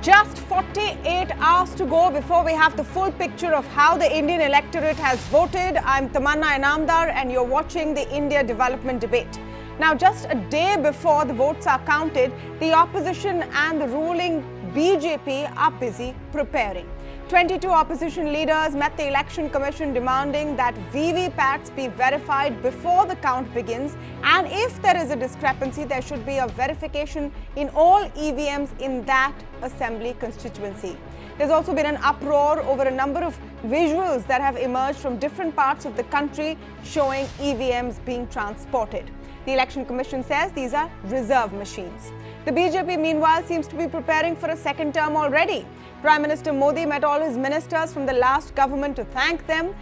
Just 48 hours to go before we have the full picture of how the Indian electorate has voted. I'm Tamanna Inamdar and you're watching the India Development Debate. Now, just a day before the votes are counted, the opposition and the ruling BJP are busy preparing. 22 opposition leaders met the Election Commission demanding that VVPATs be verified before the count begins, and if there is a discrepancy, there should be a verification in all EVMs in that assembly constituency. There's also been an uproar over a number of visuals that have emerged from different parts of the country showing EVMs being transported. The Election Commission says these are reserve machines. The BJP, meanwhile, seems to be preparing for a second term already. Prime Minister Modi met all his ministers from the last government to thank them.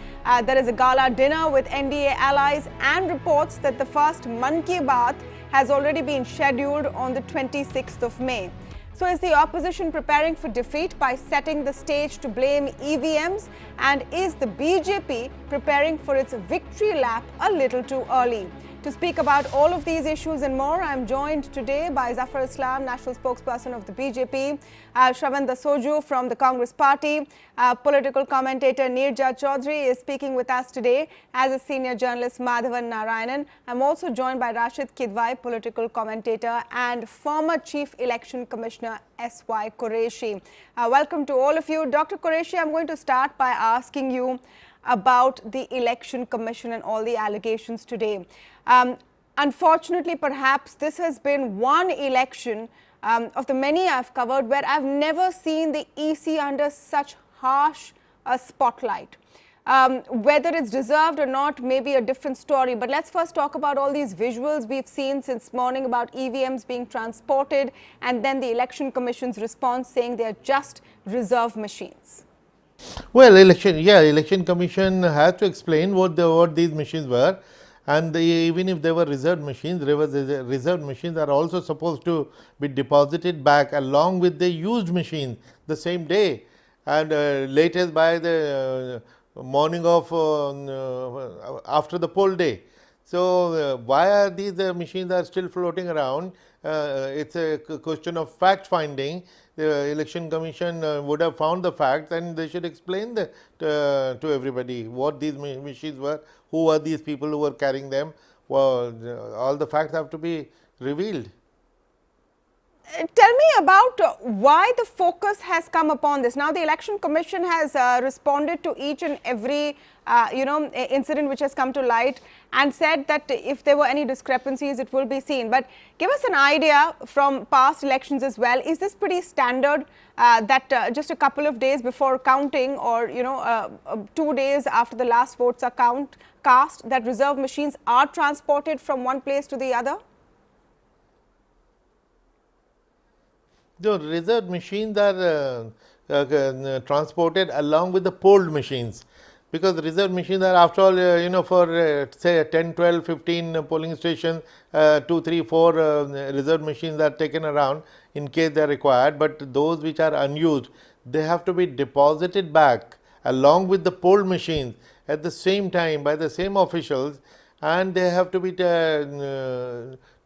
There is a gala dinner with NDA allies and reports that the first Mann Ki Baat has already been scheduled on the 26th of May. So is the opposition preparing for defeat by setting the stage to blame EVMs? And is the BJP preparing for its victory lap a little too early? To speak about all of these issues and more, I am joined today by Zafar Islam, National Spokesperson of the BJP, Shravan Dasoju from the Congress Party, political commentator Neerja Chaudhary is speaking with us today, as a senior journalist Madhavan Narayanan. I'm also joined by Rashid Kidwai, political commentator, and former Chief Election Commissioner S.Y. Qureshi. Welcome to all of you. Dr. Qureshi, I'm going to start by asking you about the Election Commission and all the allegations today. Unfortunately, perhaps this has been one election of the many I've covered where I've never seen the EC under such harsh spotlight. Whether it's deserved or not may be a different story, but let's first talk about all these visuals we've seen since morning about EVMs being transported and then the Election Commission's response saying they're just reserve machines. Well, Election Commission has to explain what these machines were, and even if they were reserved machines, reserved machines are also supposed to be deposited back along with the used machines the same day, and latest by the morning of after the poll day. So why are these machines are still floating around? It's a question of fact finding. The Election Commission would have found the facts and they should explain to everybody what these machines were, who were these people who were carrying them. Well, all the facts have to be revealed. Tell me about why the focus has come upon this. Now, the Election Commission has responded to each and every incident which has come to light and said that if there were any discrepancies, it will be seen. But give us an idea from past elections as well. Is this pretty standard that just a couple of days before counting or 2 days after the last votes are cast, that reserve machines are transported from one place to the other? The reserved machines are transported along with the polled machines, because the reserved machines are, after all, for say 10, 12, 15 polling stations, 2, 3, 4 reserved machines are taken around in case they are required, but those which are unused, they have to be deposited back along with the polled machines at the same time by the same officials, and they have to be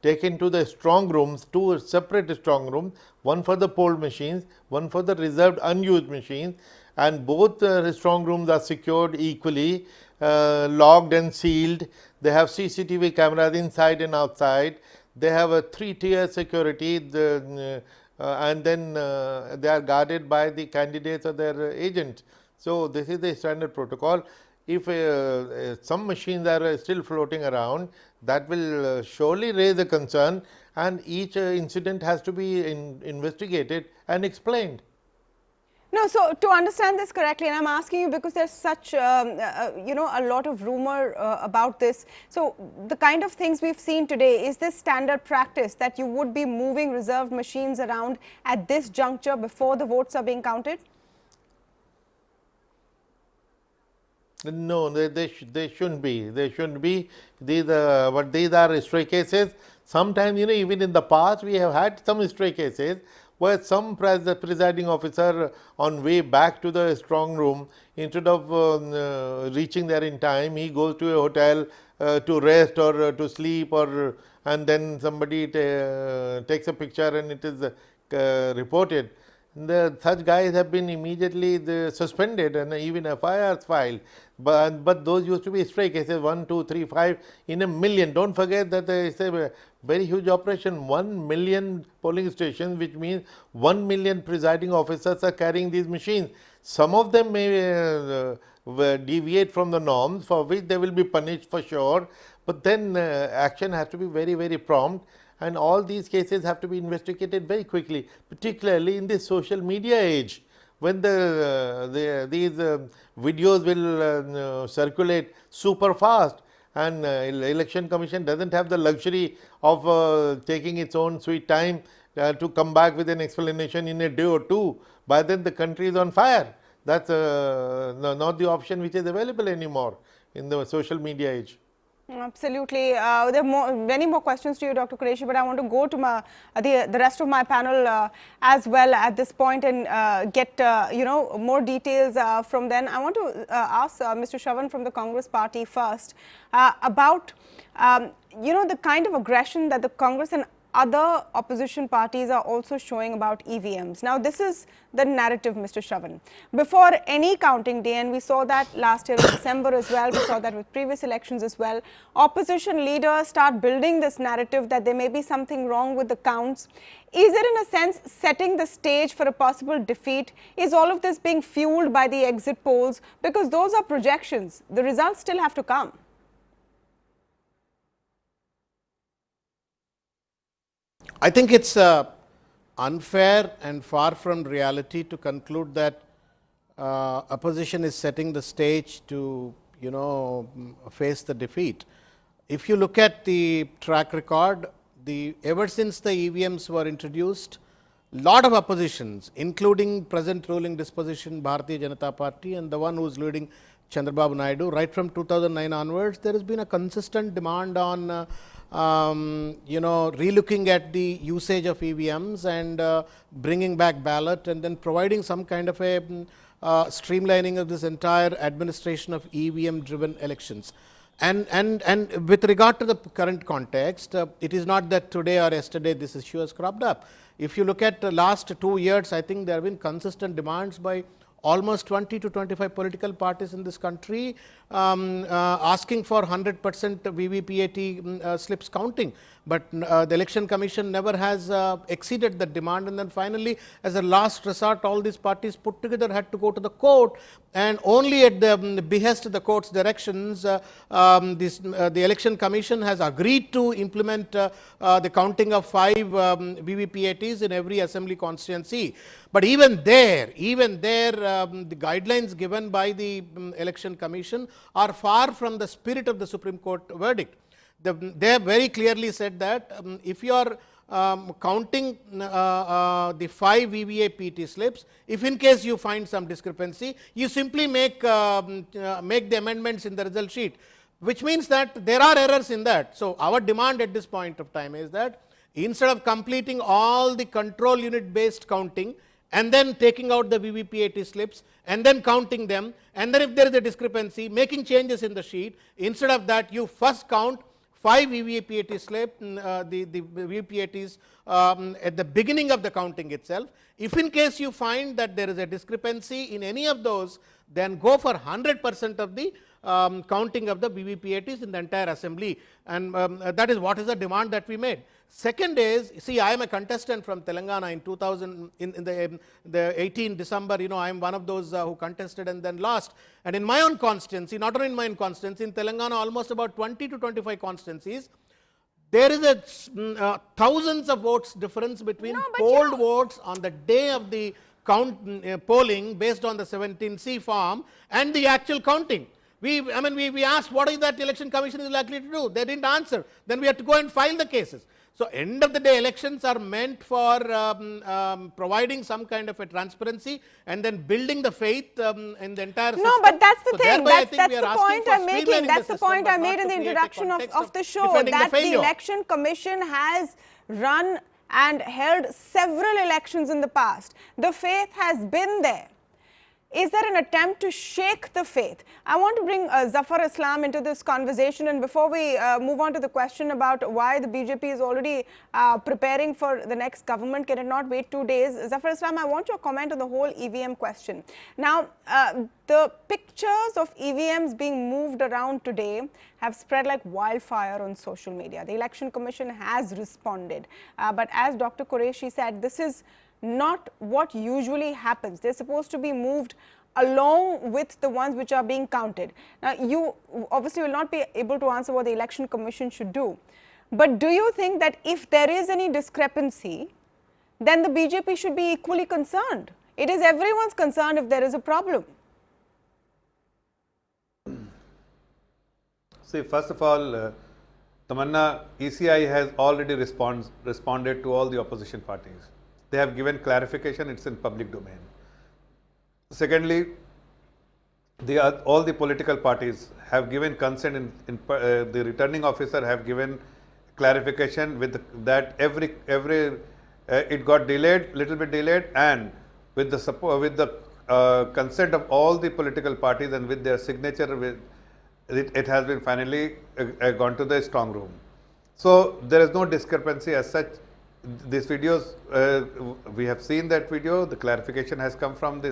taken to the strong rooms, two separate strong rooms, one for the polled machines, one for the reserved unused machines, and both strong rooms are secured equally, locked and sealed. They have CCTV cameras inside and outside. They have a 3-tier security, and then they are guarded by the candidates or their agents. So this is the standard protocol. If some machines are still floating around, that will surely raise a concern, and each incident has to be investigated and explained. No, so to understand this correctly, and I'm asking you because there's such a lot of rumor about this. So the kind of things we've seen today, is this standard practice that you would be moving reserved machines around at this juncture before the votes are being counted? No, they shouldn't be. They shouldn't be. But these are stray cases. Sometimes, even in the past, we have had some stray cases where some presiding officer on way back to the strong room, instead of reaching there in time, he goes to a hotel to rest or to sleep, and then somebody takes a picture and it is reported. Such guys have been immediately suspended and even FIRs filed. But those used to be stray cases, 1, 2, 3, 5 in a million. Don't forget that it's a very huge operation. 1 million polling stations, which means 1 million presiding officers are carrying these machines. Some of them may deviate from the norms, for which they will be punished for sure. But then action has to be very, very prompt. And all these cases have to be investigated very quickly, particularly in this social media age, when these videos will circulate super fast, and Election Commission doesn't have the luxury of taking its own sweet time to come back with an explanation in a day or two. By then the country is on fire. That's not the option which is available anymore in the social media age. Absolutely. There are many more questions to you, Dr. Qureshi, but I want to go to the rest of my panel as well at this point and get more details from them. I want to ask Mr. Shravan from the Congress party first about the kind of aggression that the Congress and other opposition parties are also showing about EVMs. Now, this is the narrative, Mr. Shravan. Before any counting day, and we saw that last year in December as well, we saw that with previous elections as well, opposition leaders start building this narrative that there may be something wrong with the counts. Is it in a sense setting the stage for a possible defeat? Is all of this being fueled by the exit polls? Because those are projections. The results still have to come. I think it's unfair and far from reality to conclude that opposition is setting the stage to face the defeat. If you look at the track record, ever since the EVMs were introduced, lot of oppositions, including present ruling disposition Bharatiya Janata Party and the one who is leading Chandrababu Naidu, right from 2009 onwards, there has been a consistent demand on relooking at the usage of EVMs and bringing back ballot and then providing some kind of a streamlining of this entire administration of EVM driven elections. And with regard to the current context, it is not that today or yesterday this issue has cropped up. If you look at the last 2 years, I think there have been consistent demands by almost 20 to 25 political parties in this country asking for 100% VVPAT slips counting. But the Election Commission never has exceeded the demand, and then finally, as a last resort, all these parties put together had to go to the court, and only at the behest of the court's directions, the Election Commission has agreed to implement the counting of 5 VVPATs in every assembly constituency. But even there, the guidelines given by the Election Commission are far from the spirit of the Supreme Court verdict. They have very clearly said that if you are counting the 5 VVPAT slips, if in case you find some discrepancy, you simply make the amendments in the result sheet, which means that there are errors in that. So, our demand at this point of time is that instead of completing all the control unit based counting and then taking out the VVPAT slips and then counting them, and then if there is a discrepancy, making changes in the sheet, instead of that you first count 5 VVPAT slip, the VVPATs at the beginning of the counting itself. If in case you find that there is a discrepancy in any of those, then go for 100% of the counting of the VVPATs in the entire assembly, and that is what is the demand that we made. Second is, see, I am a contestant from Telangana in 2000, in the 18 December, I am one of those who contested and then lost. And in my own constituency, not only in my own constituency, in Telangana, almost about 20 to 25 constituencies, there is a thousands of votes difference between polled votes on the day of the polling based on the 17C form and the actual counting. We asked what is that Election Commission is likely to do. They didn't answer. Then we had to go and file the cases. So, end of the day, elections are meant for providing some kind of a transparency and then building the faith in the entire system. No, but that's the thing. That's the point I'm making. That's the point I made in the introduction of the show, that the Election Commission has run and held several elections in the past. The faith has been there. is there an attempt to shake the faith? I want to bring Zafar Islam into this conversation, and before we move on to the question about why the BJP is already preparing for the next government, can it not wait 2 days? Zafar Islam, I want your comment on the whole EVM question. Now, the pictures of EVMs being moved around today have spread like wildfire on social media. The Election Commission has responded, but as Dr. Qureshi said, this is not what usually happens. They're supposed to be moved along with the ones which are being counted. Now, you obviously will not be able to answer what the Election Commission should do. But do you think that if there is any discrepancy, then the BJP should be equally concerned? It is everyone's concern if there is a problem. See, first of all, Tamanna, ECI has already responded to all the opposition parties. They have given clarification, it's in public domain. Secondly, all the political parties have given consent, the returning officer have given clarification with that it got delayed, little bit delayed, and with the support, with the consent of all the political parties and with their signature, it has been finally gone to the strong room. So there is no discrepancy as such. These videos, we have seen that video, the clarification has come from the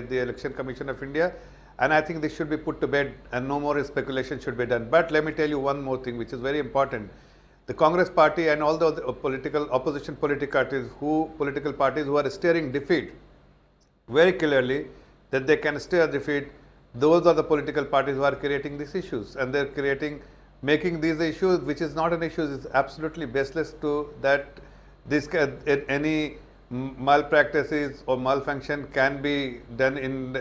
the Election Commission of India, and I think this should be put to bed and no more speculation should be done. But let me tell you one more thing which is very important. The Congress party and all the opposition political parties who are steering defeat very clearly that they can steer defeat, those are the political parties who are creating these issues, and they're making these issues, which is not an issue, is absolutely baseless to that any malpractices or malfunction can be done in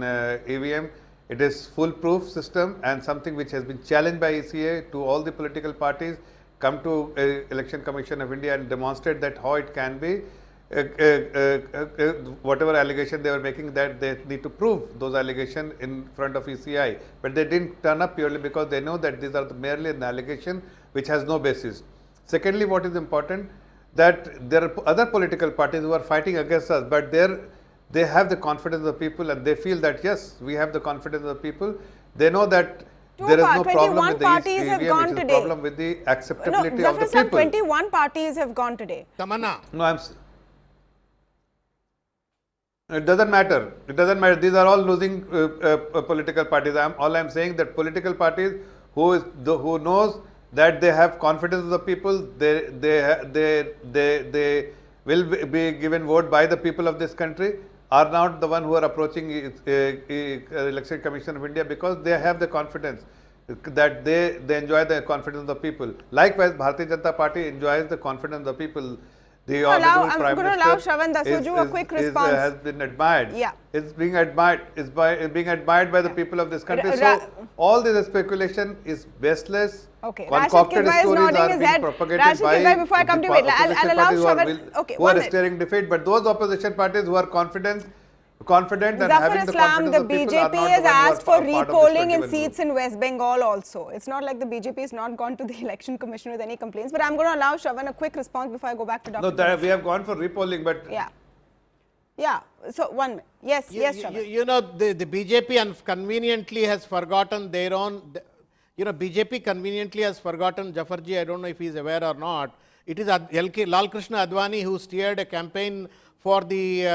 EVM. It is foolproof system and something which has been challenged by ECA to all the political parties. Come to Election Commission of India and demonstrate that how it can be. Whatever allegation they were making, that they need to prove those allegations in front of ECI, but they didn't turn up purely because they know that these are merely an allegation which has no basis. Secondly, what is important, that there are other political parties who are fighting against us, but they have the confidence of the people and they feel that yes, we have the confidence of the people. They know that there is no problem with the EVM, it is a problem with the acceptability of the people. 21 parties have gone today. Tamanna. No, it doesn't matter. It doesn't matter. These are all losing political parties. All I'm saying that political parties who knows that they have confidence of the people, they will be given vote by the people of this country, are not the one who are approaching Election Commission of India because they have the confidence that they enjoy the confidence of the people. Likewise, Bharatiya Janata Party enjoys the confidence of the people. The I'm going to allow Shravan Daswaju a quick response. Has been admired. Yeah. It's being admired. Being admired by the people of this country. So all this speculation is baseless. Okay. Concocted stories are being propagated by before I come to it, I'll allow Shravan. Who are steering defeat, but those opposition parties who are confident and Zafar having the Islam, confidence the of people are BJP not has the one who asked for are part of this repolling in 21 seats in West Bengal also. It's not like the BJP has not gone to the Election Commission with any complaints. But I'm going to allow Shravan a quick response before I go back to Dr. No, we have gone for repolling, but... Yeah. So, 1 minute. Yes, Shravan. You know, the BJP conveniently has forgotten their own... BJP conveniently has forgotten, Jafarji, I don't know if he is aware or not. It is Lal Krishna Advani who steered a campaign for the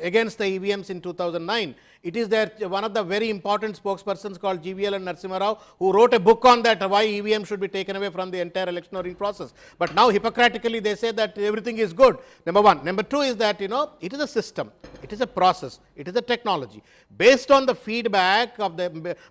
against the EVMs in 2009. It is one of the very important spokespersons called GVL and Narasimha Rao who wrote a book on that, why EVM should be taken away from the entire electioneering process. But now hypocritically they say that everything is good. Number one. Number two is that, it is a system, it is a process, it is a technology. Based on the feedback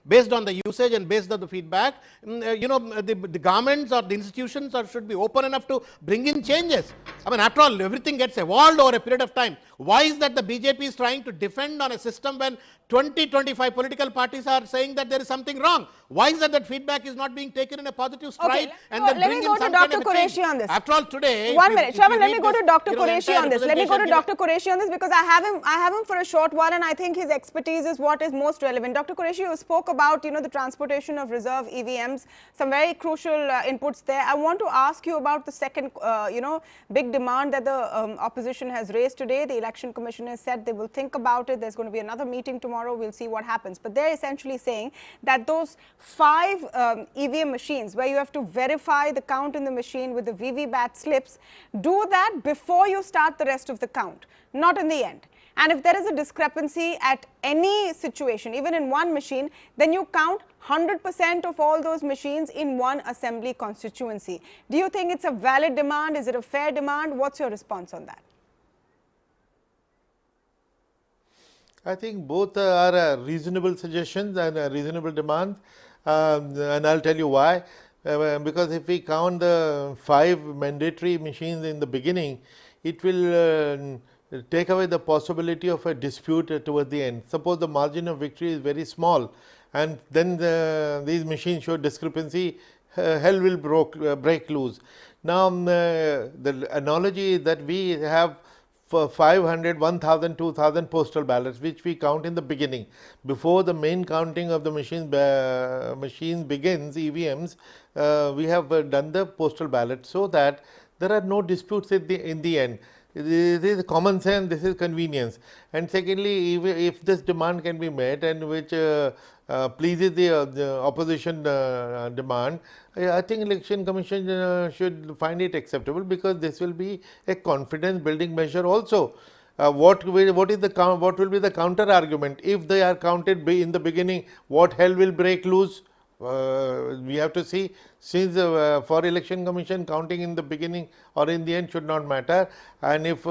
based on the usage and based on the feedback, the governments or the institutions should be open enough to bring in changes. I mean, after all, everything gets evolved over a period of time. Why is that the BJP is trying to defend on a system when 20-25 political parties are saying that there is something wrong? Why is that feedback is not being taken in a positive stride and then bring in some kind of a change? On this. After all, today... 1 minute. Shravan, let me go to Dr. Qureshi on this. Let me go to Dr. Qureshi on this because I have him for a short while and I think his expertise is what is most relevant. Dr. Qureshi, you spoke about, the transportation of reserve EVMs, some very crucial inputs there. I want to ask you about the second, big demand that the opposition has raised today. The Election Commission has said they will think about it. There's going to be another meeting tomorrow. We'll see what happens. But they're essentially saying that those 5 EVM machines where you have to verify the count in the machine with the VVPAT slips, do that before you start the rest of the count, not in the end. And if there is a discrepancy at any situation, even in one machine, then you count 100% of all those machines in one assembly constituency. Do you think it's a valid demand? Is it a fair demand? What's your response on that? I think both are reasonable suggestions and reasonable demands, and I'll tell you why. Because if we count the 5 mandatory machines in the beginning, it will take away the possibility of a dispute towards the end. Suppose the margin of victory is very small and then these machines show discrepancy, hell will break loose. Now, the analogy is that we have for 500, 1000, 2000 postal ballots which we count in the beginning. Before the main counting of the machine begins, EVMs, we have done the postal ballot so that there are no disputes in the end. This is common sense, this is convenience. And secondly, if this demand can be met and which pleases the opposition demand, I think Election Commission should find it acceptable, because this will be a confidence building measure also. What will be the counter argument? If they are counted in the beginning, what hell will break loose? We have to see, since for Election Commission counting in the beginning or in the end should not matter, and if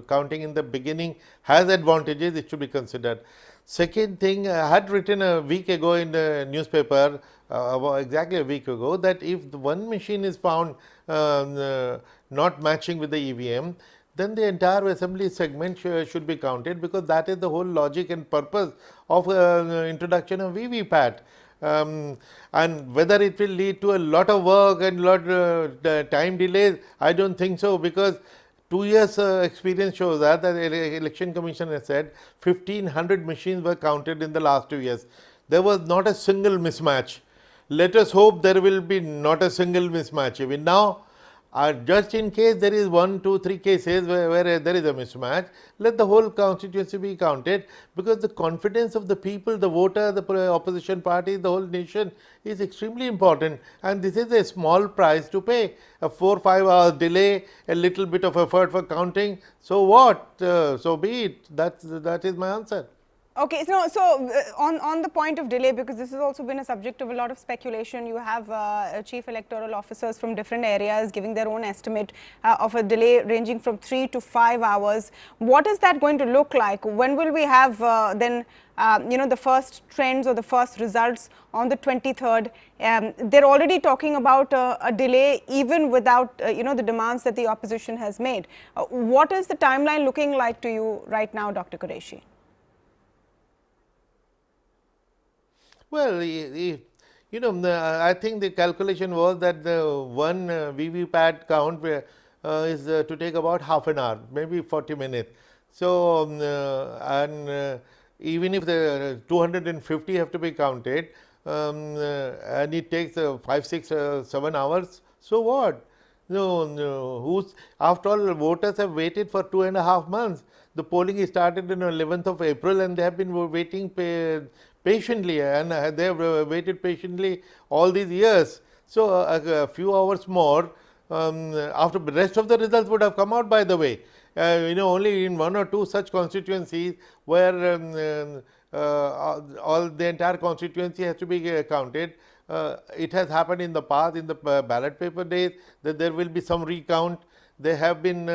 counting in the beginning has advantages, it should be considered. Second thing, I had written a week ago in the newspaper, exactly a week ago, that if the one machine is found not matching with the EVM, then the entire assembly segment should be counted, because that is the whole logic and purpose of introduction of VVPAT. And whether it will lead to a lot of work and lot time delays, I don't think so, because 2 years experience shows that the Election Commission has said 1500 machines were counted in the last 2 years. There was not a single mismatch. Let us hope there will be not a single mismatch. Even now, just in case there is 1, 2, 3 cases where there is a mismatch, let the whole constituency be counted, because the confidence of the people, the voter, the opposition party, the whole nation is extremely important, and this is a small price to pay. A 4 or 5 hours delay, a little bit of effort for counting, so what? So be it. That is my answer. Okay, so on the point of delay, because this has also been a subject of a lot of speculation, you have chief electoral officers from different areas giving their own estimate of a delay ranging from 3 to 5 hours. What is that going to look like? When will we have then the first trends or the first results on the 23rd? They're already talking about a delay even without the demands that the opposition has made. What is the timeline looking like to you right now, Dr. Qureshi? Well, I think the calculation was that the one VVPAT count is to take about half an hour, maybe 40 minutes. So, even if the 250 have to be counted, and it takes 5, 6, 7 hours, so what? No, after all, voters have waited for 2.5 months. The polling started on 11th of April, and they have been waiting patiently, and they have waited patiently all these years. So, a few hours more, after the rest of the results would have come out, by the way. Only in 1 or 2 such constituencies where all the entire constituency has to be counted. It has happened in the past, in the ballot paper days, that there will be some recount. There have been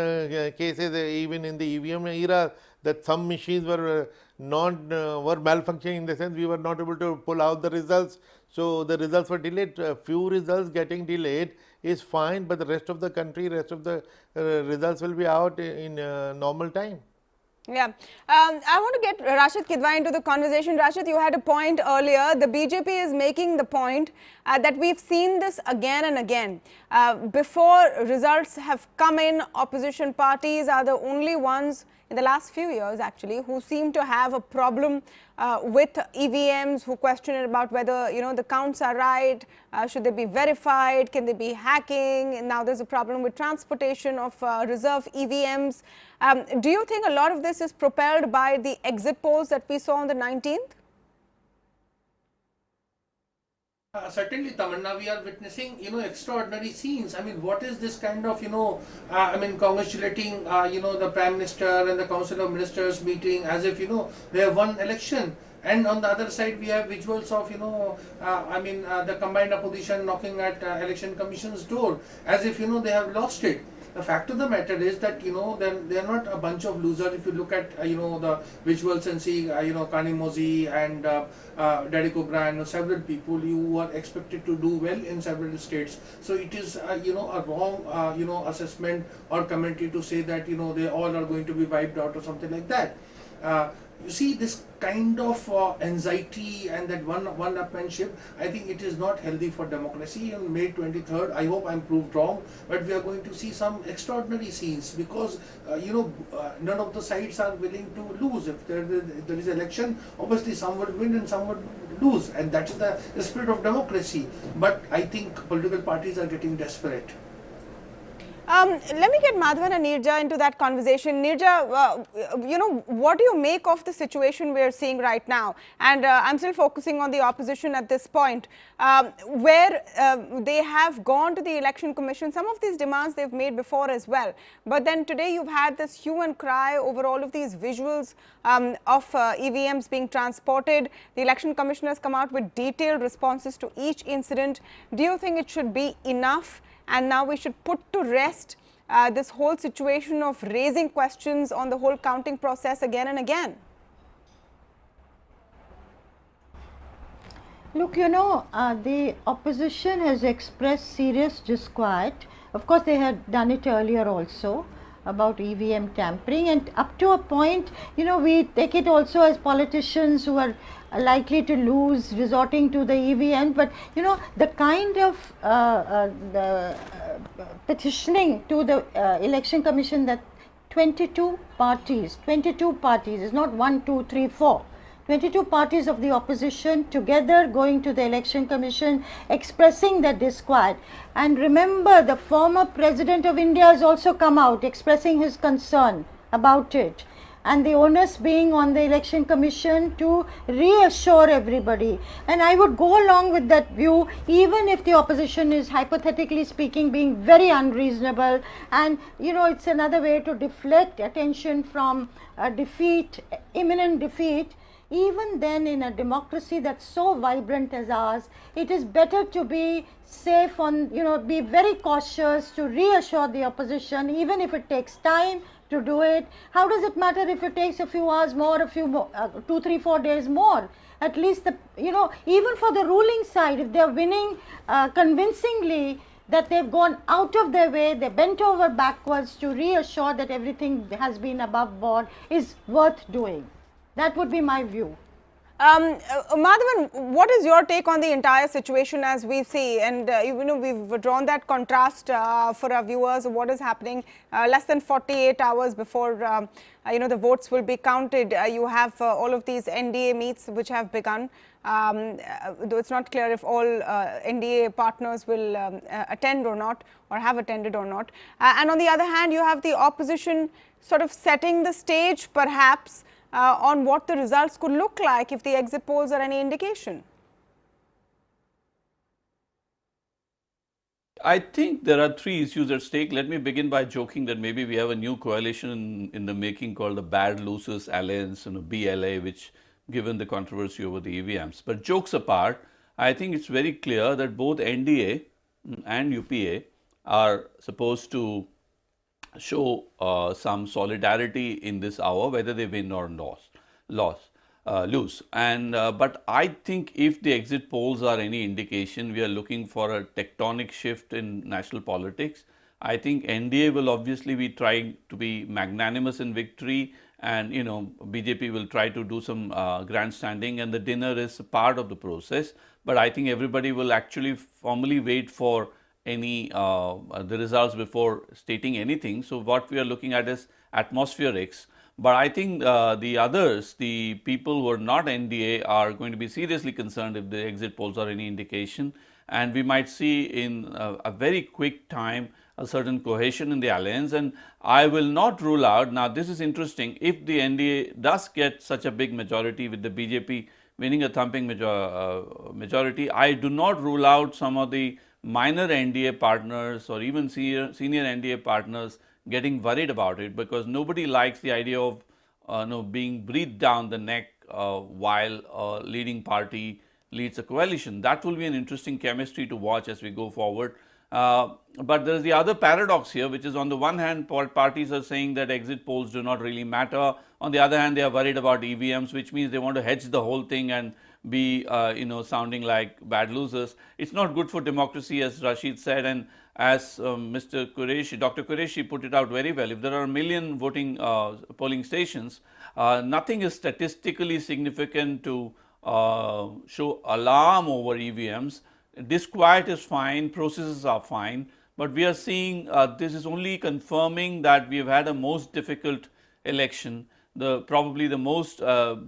cases even in the EVM era that some machines were were malfunctioning, in the sense we were not able to pull out the results. So, the results were delayed. Few results getting delayed is fine, but the rest of the country, rest of the results will be out in normal time. Yeah, I want to get Rashid Kidwai into the conversation. Rashid, you had a point earlier. The BJP is making the point that we've seen this again and again. Before results have come in, opposition parties are the only ones in the last few years actually, who seem to have a problem with EVMs, who question about whether, you know, the counts are right, should they be verified, can they be hacking, and now there's a problem with transportation of reserve EVMs. Do you think a lot of this is propelled by the exit polls that we saw on the 19th? Certainly, Tamanna, we are witnessing, extraordinary scenes. I mean, what is this kind of, congratulating, the Prime Minister and the Council of Ministers meeting as if, they have won election. And on the other side, we have visuals of, the combined opposition knocking at Election Commission's door as if, they have lost it. The fact of the matter is that, they are not a bunch of losers. If you look at, the visuals and see, Kani Mozi and Daddy Cobra and several people who are expected to do well in several states. So it is, a wrong, assessment or commentary to say that, they all are going to be wiped out or something like that. You see, this kind of anxiety and that one-upmanship, I think it is not healthy for democracy. On May 23rd, I hope I'm proved wrong, but we are going to see some extraordinary scenes because, none of the sides are willing to lose. If there is election, obviously some would win and some would lose, and that is the spirit of democracy. But I think political parties are getting desperate. Let me get Madhavan and Neerja into that conversation. Neerja, what do you make of the situation we are seeing right now? And I'm still focusing on the opposition at this point, where they have gone to the Election Commission. Some of these demands they've made before as well. But then today you've had this hue and cry over all of these visuals of EVMs being transported. The Election Commission has come out with detailed responses to each incident. Do you think it should be enough? And now we should put to rest this whole situation of raising questions on the whole counting process again and again? Look, the opposition has expressed serious disquiet. Of course, they had done it earlier also about EVM tampering, and up to a point, we take it also as politicians who are likely to lose resorting to the EVM, but the kind of the petitioning to the Election Commission that 22 parties is not 1, 2, 3, 4. 22 parties of the opposition together going to the Election Commission expressing their disquiet. And remember, the former President of India has also come out expressing his concern about it. And the onus being on the Election Commission to reassure everybody. And I would go along with that view, even if the opposition is, hypothetically speaking, being very unreasonable. And, it's another way to deflect attention from defeat, imminent defeat. Even then, in a democracy that's so vibrant as ours, it is better to be safe on, be very cautious to reassure the opposition, even if it takes time to do it. How does it matter if it takes a few hours more, 2, 3, 4 days more? At least, even for the ruling side, if they're winning convincingly, that they've gone out of their way, they bent over backwards to reassure that everything has been above board, is worth doing. That would be my view. Madhavan, what is your take on the entire situation as we see? And we've drawn that contrast for our viewers of what is happening less than 48 hours before the votes will be counted. You have all of these NDA meets which have begun. Though it's not clear if all NDA partners will attend or not, or have attended or not. And on the other hand, you have the opposition sort of setting the stage perhaps on what the results could look like if the exit polls are any indication. I think there are three issues at stake. Let me begin by joking that maybe we have a new coalition in the making called the Bad Losers Alliance, BLA, which given the controversy over the EVMs. But jokes apart, I think it's very clear that both NDA and UPA are supposed to show some solidarity in this hour, whether they win or lose. And but I think if the exit polls are any indication, we are looking for a tectonic shift in national politics. I think NDA will obviously be trying to be magnanimous in victory, and BJP will try to do some grandstanding, and the dinner is part of the process. But I think everybody will actually formally wait for any the results before stating anything. So what we are looking at is atmospherics. But I think the others, the people who are not NDA, are going to be seriously concerned if the exit polls are any indication. And we might see in a very quick time a certain cohesion in the alliance. And I will not rule out, now this is interesting, if the NDA does get such a big majority with the BJP winning a thumping majority, I do not rule out some of the minor NDA partners or even senior NDA partners getting worried about it, because nobody likes the idea of being breathed down the neck while a leading party leads a coalition. That will be an interesting chemistry to watch as we go forward. But there is the other paradox here, which is on the one hand, parties are saying that exit polls do not really matter. On the other hand, they are worried about EVMs, which means they want to hedge the whole thing and be sounding like bad losers. It's not good for democracy, as Rashid said, and as Mr. Qureshi, Dr. Qureshi put it out very well. If there are a million voting polling stations, nothing is statistically significant to show alarm over EVMs. Disquiet is fine, processes are fine, but we are seeing this is only confirming that we have had a most difficult election, probably the most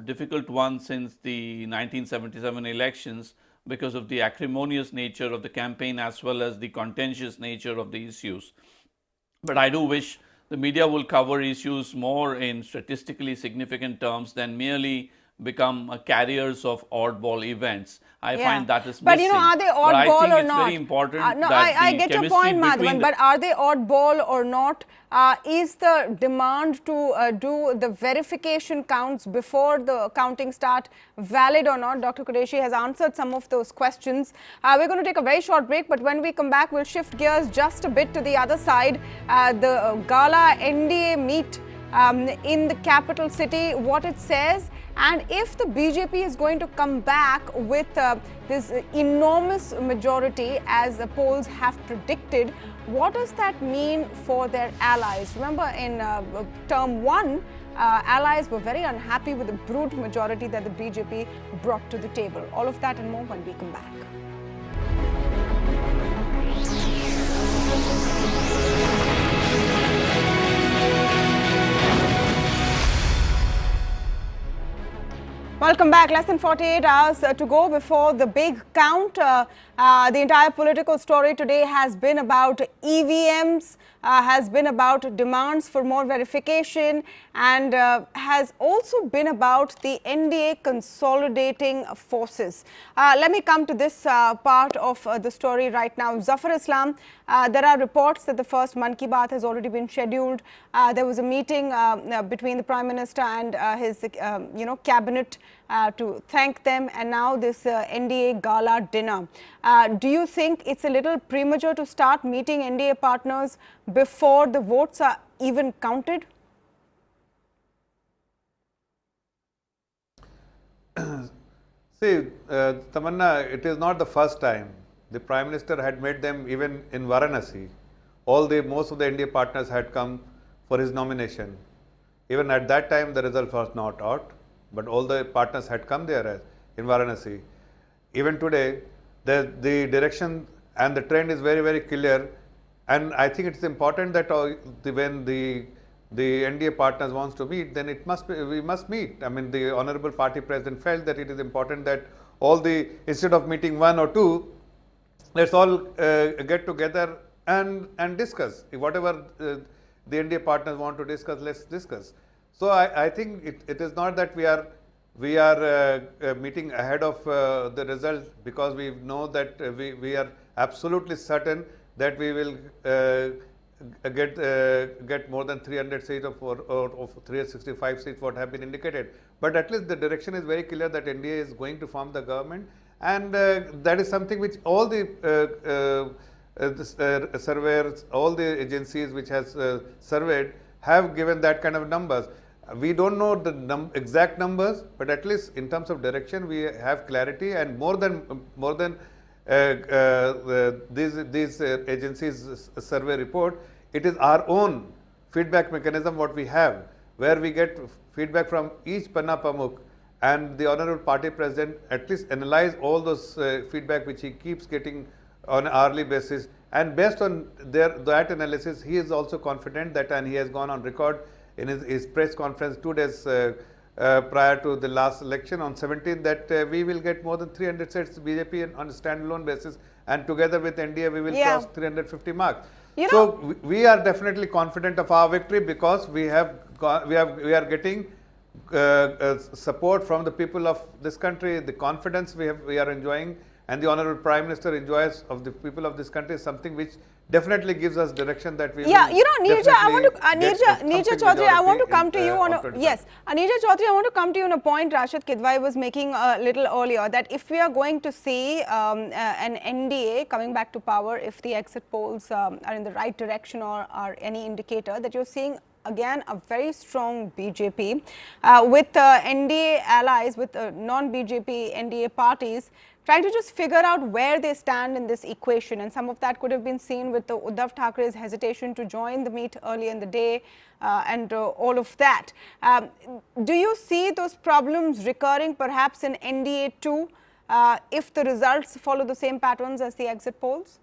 difficult one since the 1977 elections, because of the acrimonious nature of the campaign as well as the contentious nature of the issues. But I do wish the media will cover issues more in statistically significant terms than merely become carriers of oddball events. I find that is missing. But are they oddball or not? It's very important no, that I get your point, Madhavan, but are they oddball or not? Is the demand to do the verification counts before the counting start valid or not? Dr. Qureshi has answered some of those questions. We're going to take a very short break, but when we come back, we'll shift gears just a bit to the other side. The gala NDA meet in the capital city, what it says, and if the BJP is going to come back with this enormous majority as the polls have predicted, what does that mean for their allies? Remember, in term one, allies were very unhappy with the brute majority that the BJP brought to the table. All of that and more when we come back. Welcome back. Less than 48 hours to go before the big count. The entire political story today has been about EVMs, has been about demands for more verification, and has also been about the NDA consolidating forces. Let me come to this part of the story right now. Zafar Islam, there are reports that the first Mann Ki Baat has already been scheduled. There was a meeting between the Prime Minister and his cabinet to thank them, and now this NDA gala dinner. Do you think it's a little premature to start meeting NDA partners before the votes are even counted? See, Tamanna, it is not the first time. The Prime Minister had met them even in Varanasi. Most of the NDA partners had come for his nomination. Even at that time, the result was not out, but all the partners had come there in Varanasi. Even today, the direction and the trend is very, very clear. And I think it's important that when the NDA partners wants to meet, then we must meet. I mean, the Honorable Party President felt that it is important that instead of meeting one or two, let's all get together and discuss. Whatever the NDA partners want to discuss, let's discuss. So I think it is not that we are meeting ahead of the result, because we know that we are absolutely certain that we will get more than 300 seats or 365 seats, what have been indicated. But at least the direction is very clear that NDA is going to form the government, and that is something which all the surveyors, all the agencies which has surveyed have given that kind of numbers. We don't know the exact numbers, but at least in terms of direction, we have clarity, and more than these agencies' survey report, it is our own feedback mechanism what we have, where we get feedback from each Panna Pramukh, and the Honorable Party President at least analyze all those feedback which he keeps getting on an hourly basis, and based on that analysis, he is also confident that, and he has gone on record in his press conference 2 days prior to the last election on 17th that we will get more than 300 seats BJP on a standalone basis, and together with NDA we will cross 350 mark. So we are definitely confident of our victory because we are getting support from the people of this country. The confidence we are enjoying, and the Honorable Prime Minister enjoys of the people of this country, is something which definitely gives us direction that we will. Neerja, I want to Neerja Chaudhary, I want to come to you on yes, Neerja Chaudhary, I want to come to you on a point Rashid Kidwai was making a little earlier, that if we are going to see an NDA coming back to power, if the exit polls are in the right direction or are any indicator, that you're seeing again a very strong BJP with NDA allies, with non-BJP NDA parties trying to just figure out where they stand in this equation, and some of that could have been seen with the Uddhav Thackeray's hesitation to join the meet early in the day and all of that. Do you see those problems recurring perhaps in NDA too if the results follow the same patterns as the exit polls?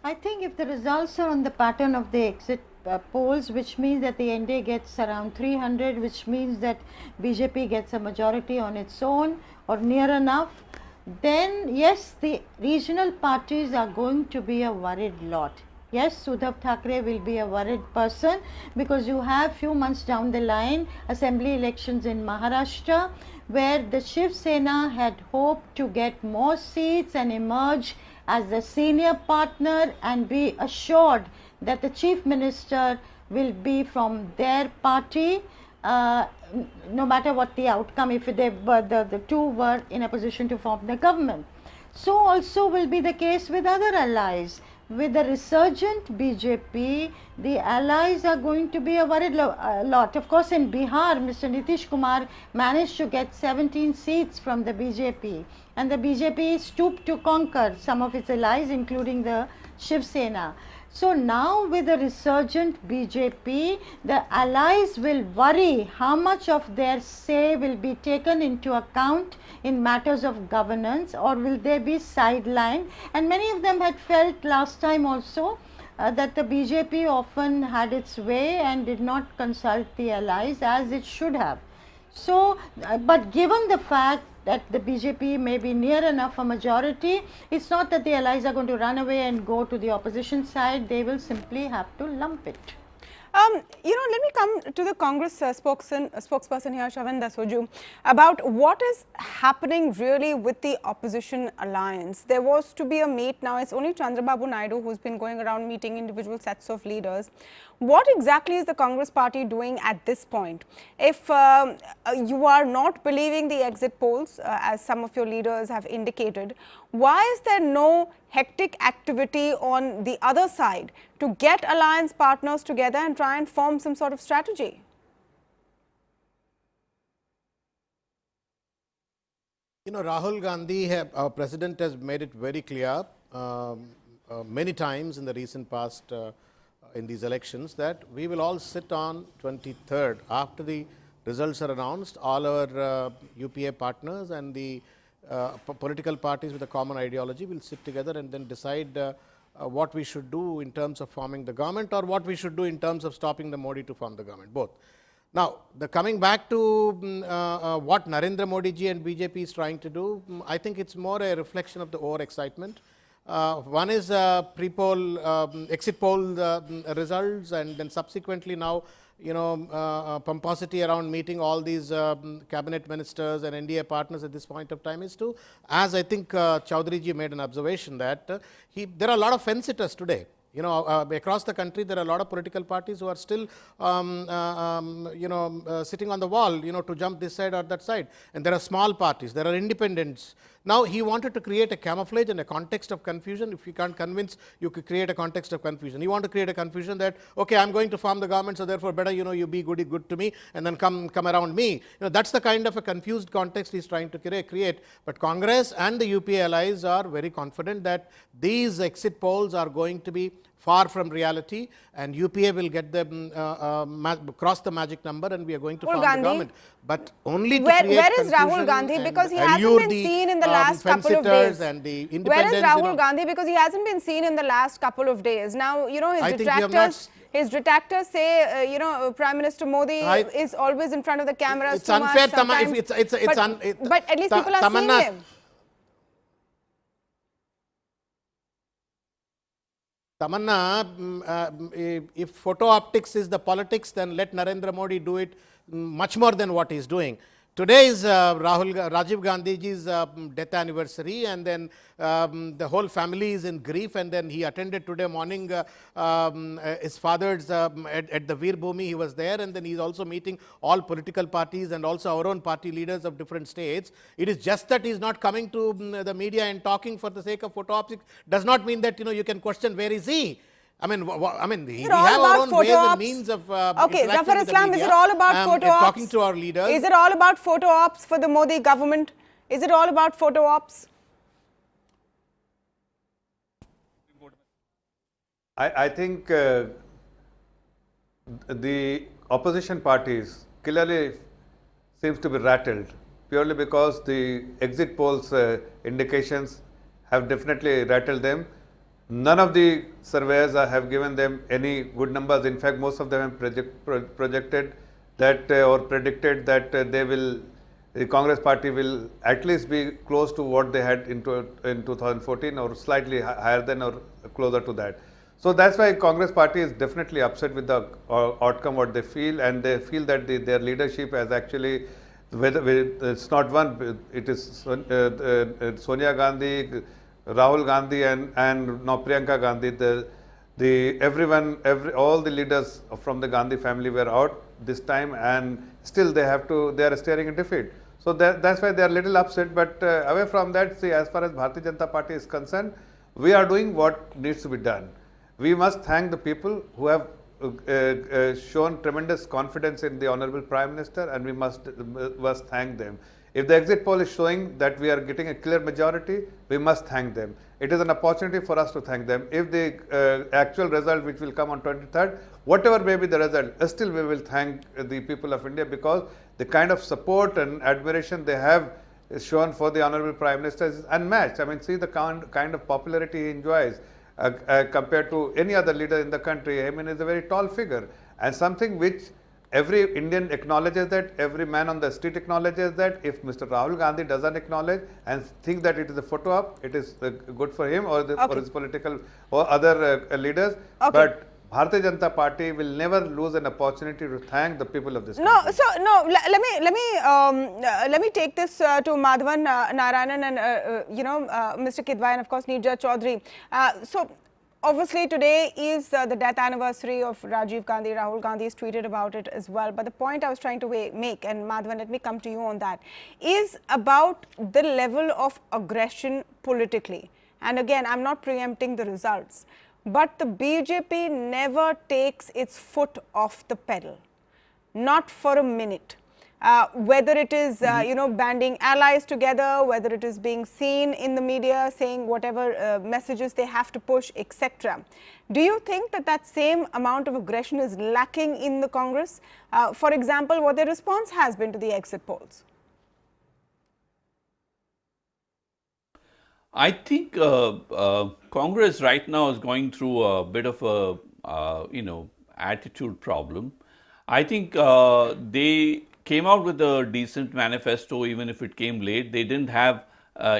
I think if the results are on the pattern of the exit polls, which means that the NDA gets around 300, which means that BJP gets a majority on its own or near enough, then yes, the regional parties are going to be a worried lot. Yes, Uddhav Thackeray will be a worried person because you have few months down the line assembly elections in Maharashtra, where the Shiv Sena had hoped to get more seats and emerge as the senior partner and be assured that the chief minister will be from their party, no matter what the outcome, if they were the two were in a position to form the government. So also will be the case with other allies. With the resurgent BJP, the allies are going to be a worried lot. Of course, in Bihar, Mr. Nitish Kumar managed to get 17 seats from the BJP, and the BJP stooped to conquer some of its allies, including the Shiv Sena. So now with the resurgent BJP, the allies will worry how much of their say will be taken into account in matters of governance, or will they be sidelined. And many of them had felt last time also that the BJP often had its way and did not consult the allies as it should have. So, but given the fact that the BJP may be near enough a majority, it's not that the allies are going to run away and go to the opposition side. They will simply have to lump it. Let me come to the Congress spokesperson here, Shavan Dasoju, about what is happening really with the opposition alliance. There was to be a meet. Now it's only Chandrababu Naidu who's been going around meeting individual sets of leaders. What exactly is the Congress party doing at this point? If you are not believing the exit polls, as some of your leaders have indicated, why is there no hectic activity on the other side to get alliance partners together and try and form some sort of strategy? Rahul Gandhi, our president, has made it very clear many times in the recent past in these elections that we will all sit on 23rd after the results are announced. All our UPA partners and the political parties with a common ideology will sit together and then decide what we should do in terms of forming the government, or what we should do in terms of stopping the Modi to form the government, both. Now, coming back to what Narendra Modi ji and BJP is trying to do, I think it's more a reflection of the over-excitement. One is pre-poll, exit poll results, and then subsequently now, pomposity around meeting all these cabinet ministers and NDA partners at this point of time is to, as I think Chaudhary ji made an observation that there are a lot of fence-sitters today. Across the country, there are a lot of political parties who are still, sitting on the wall, to jump this side or that side. And there are small parties, there are independents. Now, he wanted to create a camouflage and a context of confusion. If you can't convince, you could create a context of confusion. You want to create a confusion that, okay, I'm going to form the government, so therefore better, you be good to me and then come around me. That's the kind of a confused context he's trying to create. But Congress and the UPA allies are very confident that these exit polls are going to be far from reality, and UPA will get them cross the magic number, and we are going to form the government. But only to create where is Rahul confusion Gandhi? and Because he hasn't allure been the, seen in the last couple of fence-sitters days. and the Where independents. is Rahul Gandhi? Because he hasn't been seen in the last couple of days. Now, you know, his detractors say, you know, Prime Minister Modi is always in front of the cameras. It's unfair, but at least people are seeing him. Tamanna, if photo optics is the politics, then let Narendra Modi do it much more than what he is doing. Today is Rajiv Gandhiji's death anniversary, and then the whole family is in grief, and then he attended today morning his father's at the Veer Bhumi. He was there, and then he is also meeting all political parties and also our own party leaders of different states. It is just that he is not coming to the media and talking for the sake of photo optics does not mean that, you know, you can question where is he. I mean, we have our own ways and means of okay, Zafar Islam, is it all about photo ops? Talking to our leaders. Is it all about photo ops for the Modi government? Is it all about photo ops? I think the opposition parties clearly seems to be rattled purely because the exit polls indications have definitely rattled them. None of the surveyors have given them any good numbers. In fact, most of them have projected that or predicted that the Congress party will at least be close to what they had in 2014 or slightly higher than or closer to that. So that's why Congress party is definitely upset with the outcome what they feel, and they feel that their leadership has actually, it's not one, it is Sonia Gandhi, Rahul Gandhi and now Priyanka Gandhi, all the leaders from the Gandhi family were out this time, and still they are staring at defeat. So that's why they are little upset. But away from that, see, as far as Bharatiya Janata Party is concerned, we are doing what needs to be done. We must thank the people who have shown tremendous confidence in the Honorable Prime Minister, and we must thank them. If the exit poll is showing that we are getting a clear majority, we must thank them. It is an opportunity for us to thank them. If the actual result which will come on 23rd, whatever may be the result, still we will thank the people of India, because the kind of support and admiration they have shown for the Honorable Prime Minister is unmatched. I mean, see the kind of popularity he enjoys compared to any other leader in the country. I mean, he's a very tall figure, and something which every Indian acknowledges, that every man on the street acknowledges, that if Mr. Rahul Gandhi doesn't acknowledge and think that it is a photo op, it is good for him or for his political or other leaders. But Bharatiya Janata Party will never lose an opportunity to thank the people of this country. Let me take this to Madhavan Narayanan and Mr. Kidwai and of course Neerja Chaudhary. So obviously today is the death anniversary of Rajiv Gandhi. Rahul Gandhi has tweeted about it as well. But the point I was trying to make, and Madhavan, let me come to you on that, is about the level of aggression politically. And again, I'm not preempting the results, but the BJP never takes its foot off the pedal, not for a minute. Whether it is, banding allies together, whether it is being seen in the media saying whatever messages they have to push, etc. Do you think that that same amount of aggression is lacking in the Congress? For example, what their response has been to the exit polls? I think Congress right now is going through a bit of a, attitude problem. I think they came out with a decent manifesto, even if it came late. They didn't have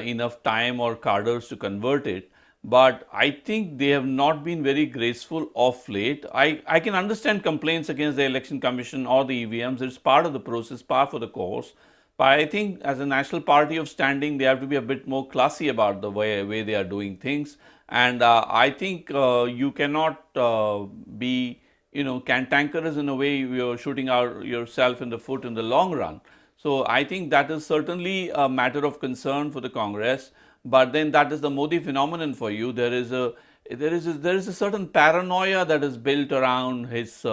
enough time or cadres to convert it. But I think they have not been very graceful of late. I can understand complaints against the Election Commission or the EVMs. It's part of the process, par for the course. But I think as a national party of standing, they have to be a bit more classy about the way they are doing things. And I think you cannot be cantankerous in a way. You're shooting out yourself in the foot in the long run. So I think that is certainly a matter of concern for the Congress. But then that is the Modi phenomenon for you. There is a certain paranoia that is built around his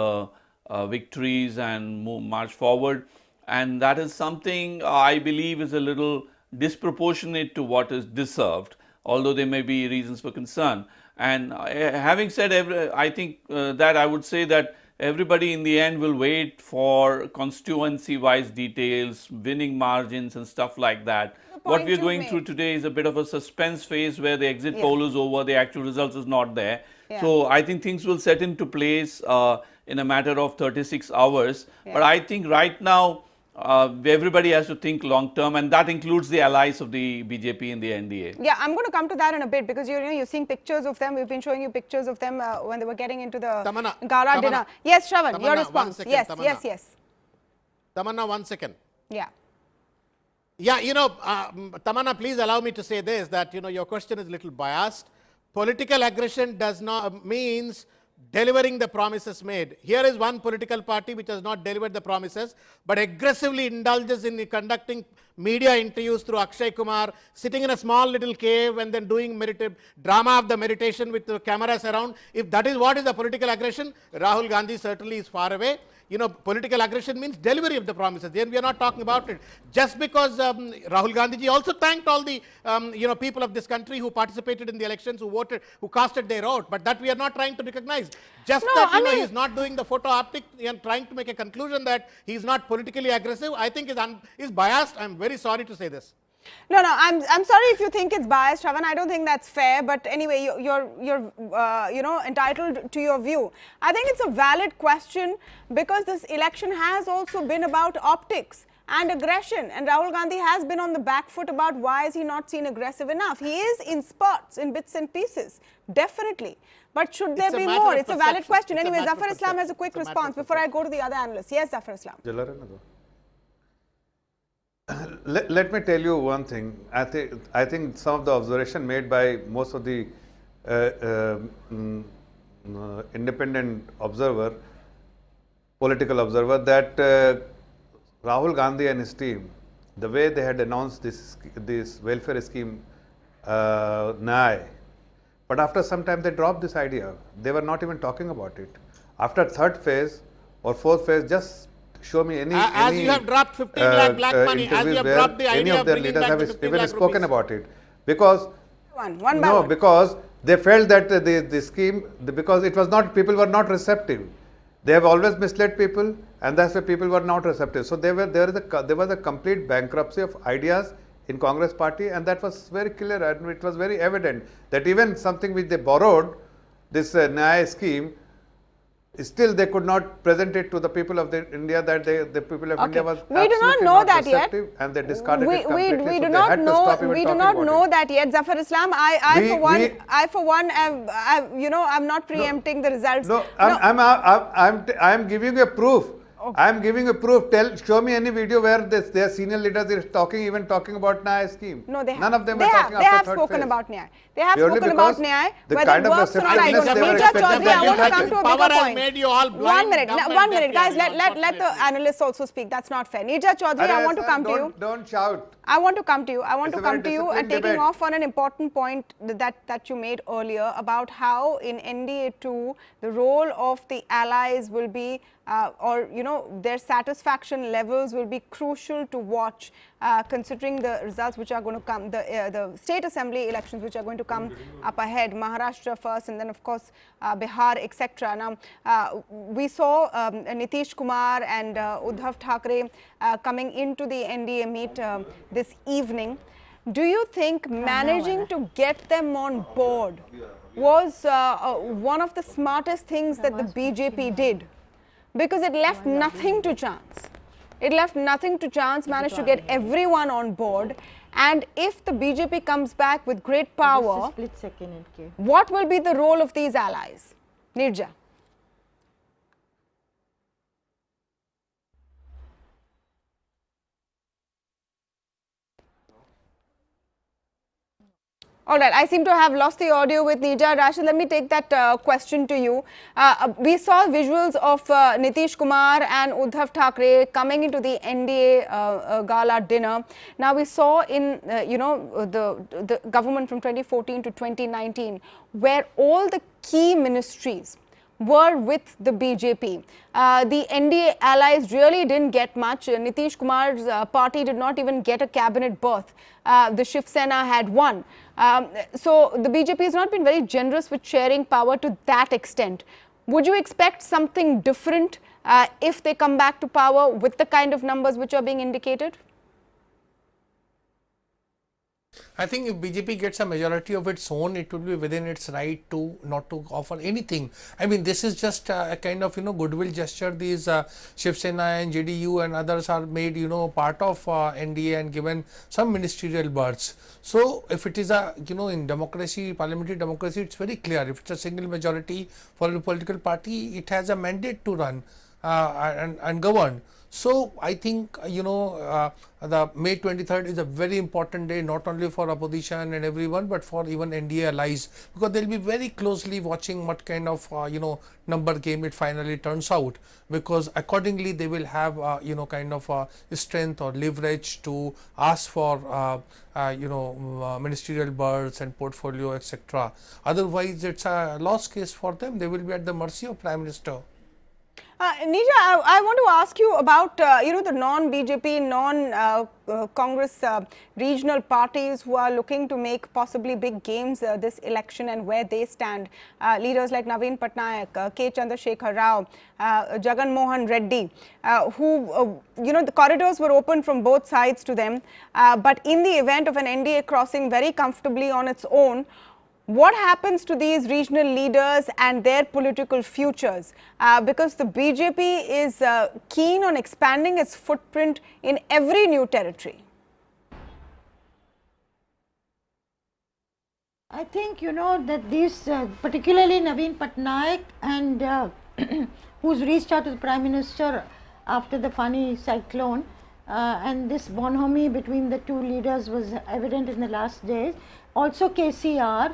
victories and march forward, and that is something I believe is a little disproportionate to what is deserved, although there may be reasons for concern. And having said I think that I would say that everybody in the end will wait for constituency-wise details, winning margins and stuff like that. What we are going through today is a bit of a suspense phase where the exit poll is over, the actual results is not there. So I think things will set into place in a matter of 36 hours. But I think right now, everybody has to think long term, and that includes the allies of the BJP and the NDA. Yeah, I'm going to come to that in a bit, because you're seeing pictures of them. We've been showing you pictures of them when they were getting into the gala dinner. Yes, Shravan, your response. Yes, yes. Tamanna, 1 second. Yeah. Yeah, Tamanna, please allow me to say this, that, your question is a little biased. Political aggression does not means delivering the promises made. Here is one political party which has not delivered the promises, but aggressively indulges in conducting media interviews through Akshay Kumar, sitting in a small little cave and then doing drama of the meditation with the cameras around. If that is what is the political aggression, Rahul Gandhi certainly is far away. Political aggression means delivery of the promises. Then we are not talking about it. Just because Rahul Gandhi ji also thanked all the people of this country who participated in the elections, who voted, who casted their vote, but that we are not trying to recognize. Just that he is not doing the photo optic and trying to make a conclusion that he is not politically aggressive, I think is biased. I am very sorry to say this. No, I'm sorry if you think it's biased, Shravan. I don't think that's fair. But anyway, you're entitled to your view. I think it's a valid question, because this election has also been about optics and aggression, and Rahul Gandhi has been on the back foot about why is he not seen aggressive enough. He is in spots, in bits and pieces, definitely. But should there be more? It's a valid question. Anyway, Zafar Islam has a quick response before I go to the other analysts. Yes, Zafar Islam. Let me tell you one thing. I think some of the observation made by most of the independent observer, political observer, that Rahul Gandhi and his team, the way they had announced this welfare scheme, Nyay, but after some time they dropped this idea. They were not even talking about it. After third phase or fourth phase, just show me any as you have dropped 15 lakh black money, as you have dropped the idea of bringing back the 15 even lakh spoken rupees. about it, because because they felt that the scheme, because it was not, people were not receptive. They have always misled people, and that's why people were not receptive. So there was a complete bankruptcy of ideas in Congress party, and that was very clear, and it was very evident that even something which they borrowed, this Nyay scheme, still they could not present it to the people of India, that the people of India was we do not know that yet, and they discarded it completely. We do not know that yet. Zafar Islam, I for one I'm not preempting the results. No, I'm giving you a proof. Okay. I am giving a proof. Show me any video where their senior leaders are talking about Nyay scheme. No, they have. None of them they are have, talking they after have third spoken phase. about Nyay. They have Purely spoken about Nyay. Whether it works or not, I don't know. Neerja Chaudhary, I want to come to a bigger point. Made you all blind, 1 minute, guys. Let the analysts also speak. That's not fair. Neerja Chaudhary, I want to come to you. Don't shout. I want to come to you. I want to come to you and taking debate. off on an important point that you made earlier about how in NDA 2 the role of the allies will be their satisfaction levels will be crucial to watch, considering the results which are going to come, the state assembly elections which are going to come up ahead, Maharashtra first and then of course Bihar, etc. Now we saw Nitish Kumar and Uddhav Thackeray coming into the NDA meet this evening. Do you think managing to get them on board was one of the smartest things that the BJP did? Because it left nothing to chance. It left nothing to chance, managed to get everyone on board. And if the BJP comes back with great power, what will be the role of these allies? Neerja. All right, I seem to have lost the audio with Neerja. Rashid, let me take that question to you. We saw visuals of Nitish Kumar and Uddhav Thackeray coming into the NDA gala dinner. Now, we saw in, the government from 2014 to 2019, where all the key ministries were with the BJP. The NDA allies really didn't get much. Nitish Kumar's party did not even get a cabinet berth. The Shiv Sena had one. So the BJP has not been very generous with sharing power to that extent. Would you expect something different if they come back to power with the kind of numbers which are being indicated? I think if BJP gets a majority of its own, it will be within its right to not to offer anything. I mean, this is just a kind of goodwill gesture. These Shiv Sena and JDU and others are made part of NDA and given some ministerial berths. So if it is a in democracy, parliamentary democracy, it's very clear. If it's a single majority for a political party, it has a mandate to run and govern. So I think the May 23rd is a very important day, not only for opposition and everyone, but for even NDA allies, because they'll be very closely watching what kind of number game it finally turns out, because accordingly they will have kind of strength or leverage to ask for ministerial berths and portfolio, etc. Otherwise, it's a loss case for them. They will be at the mercy of Prime Minister. Nija, I want to ask you about the non-BJP, non-Congress regional parties who are looking to make possibly big gains this election and where they stand. Leaders like Naveen Patnaik, K. Chandrasekhar Rao, Jagan Mohan Reddy, who the corridors were open from both sides to them. But in the event of an NDA crossing very comfortably on its own, what happens to these regional leaders and their political futures? Because the BJP is keen on expanding its footprint in every new territory. I think that these, particularly Naveen Patnaik and who's reached out to the Prime Minister after the Fani cyclone, and this bonhomie between the two leaders was evident in the last days. Also KCR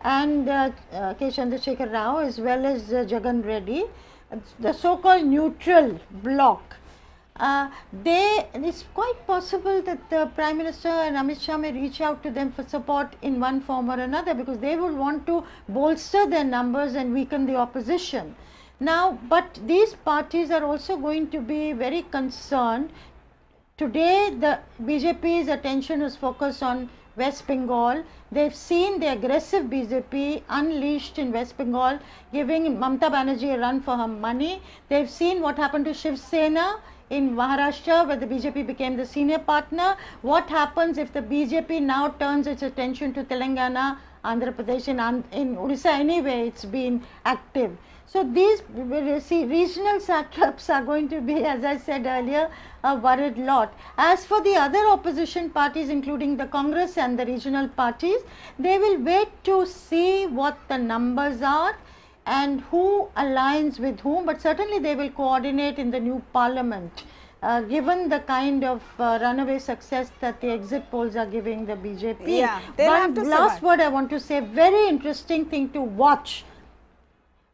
and K. Chandrasekhar Rao as well as Jagan Reddy, the so-called neutral bloc. It's quite possible that the Prime Minister and Amit Shah may reach out to them for support in one form or another, because they will want to bolster their numbers and weaken the opposition. Now, but these parties are also going to be very concerned. Today, the BJP's attention is focused on West Bengal. They've seen the aggressive BJP unleashed in West Bengal, giving Mamata Banerjee a run for her money. They've seen what happened to Shiv Sena in Maharashtra, where the BJP became the senior partner. What happens if the BJP now turns its attention to Telangana, Andhra Pradesh, and in Odisha anyway it's been active. So these regional satraps are going to be, as I said earlier, a worried lot. As for the other opposition parties, including the Congress and the regional parties, they will wait to see what the numbers are and who aligns with whom, but certainly they will coordinate in the new parliament, given the kind of runaway success that the exit polls are giving the BJP. Yeah, they'll have to last survive. word I want to say, very interesting thing to watch.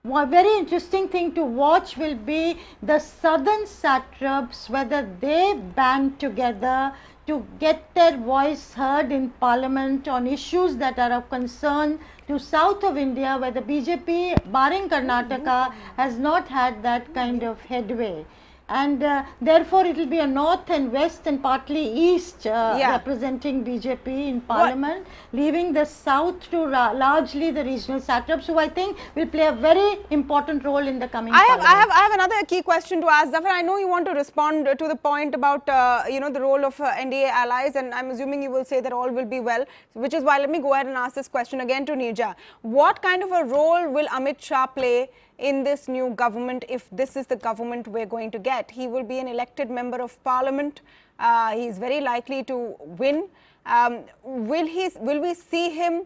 One very interesting thing to watch will be the southern satraps, whether they band together to get their voice heard in parliament on issues that are of concern to south of India, where the BJP, barring Karnataka, has not had that kind of headway. And therefore it will be a north and west and partly east representing BJP in parliament, leaving the south to largely the regional satraps, who I think will play a very important role in the coming parliament. I have another key question to ask. Zafar, I know you want to respond to the point about the role of NDA allies, and I'm assuming you will say that all will be well, which is why let me go ahead and ask this question again to Nirja. What kind of a role will Amit Shah play in this new government, if this is the government we're going to get? He will be an elected member of parliament. He is very likely to win. Will we see him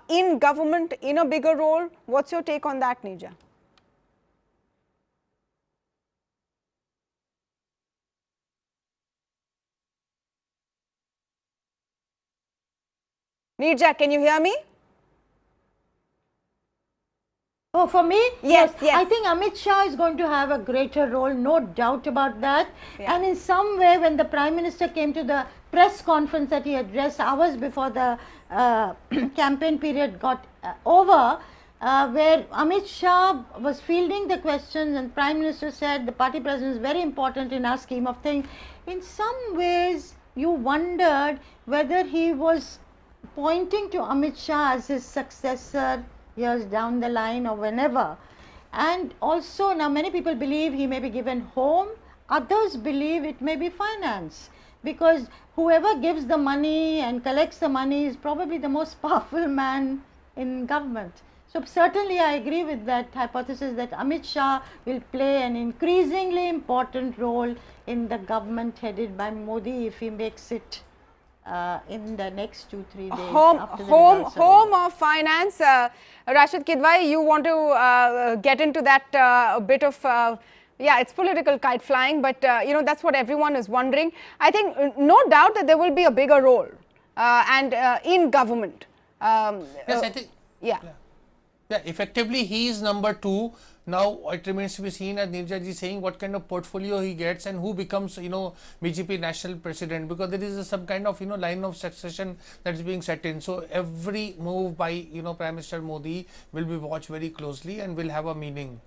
in government in a bigger role? What's your take on that, Nija? Nirja, can you hear me? Oh, for me? Yes. I think Amit Shah is going to have a greater role, no doubt about that. Yeah. And in some way, when the Prime Minister came to the press conference that he addressed hours before the campaign period got over, where Amit Shah was fielding the questions and Prime Minister said the party president is very important in our scheme of things. In some ways, you wondered whether he was pointing to Amit Shah as his successor years down the line or whenever. And also now many people believe he may be given home, others believe it may be finance, because whoever gives the money and collects the money is probably the most powerful man in government. So certainly I agree with that hypothesis that Amit Shah will play an increasingly important role in the government headed by Modi if he makes it in the next 2-3 days. after the results are Home over. of finance. Rashid Kidwai, you want to get into that bit of, yeah, it's political kite flying, but you know, that's what everyone is wondering. I think no doubt that there will be a bigger role and in government. Yes, I think. Yeah. Yeah, effectively he is number 2. Now it remains to be seen, as Nirja ji saying, what kind of portfolio he gets and who becomes, you know, BJP national president, because there is some kind of, you know, line of succession that is being set in. So every move by, you know, Prime Minister Modi will be watched very closely and will have a meaning.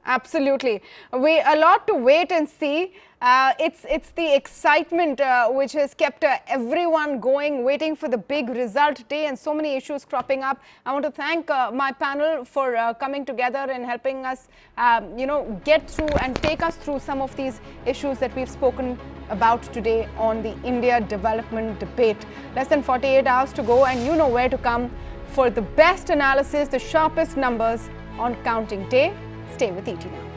Absolutely. A lot to wait and see. It's the excitement which has kept everyone going, waiting for the big result day, and so many issues cropping up. I want to thank my panel for coming together and helping us, you know, get through and take us through some of these issues that we've spoken about today on the India development debate. Less than 48 hours to go, and you know where to come for the best analysis, the sharpest numbers on counting day. Stay with ET Now.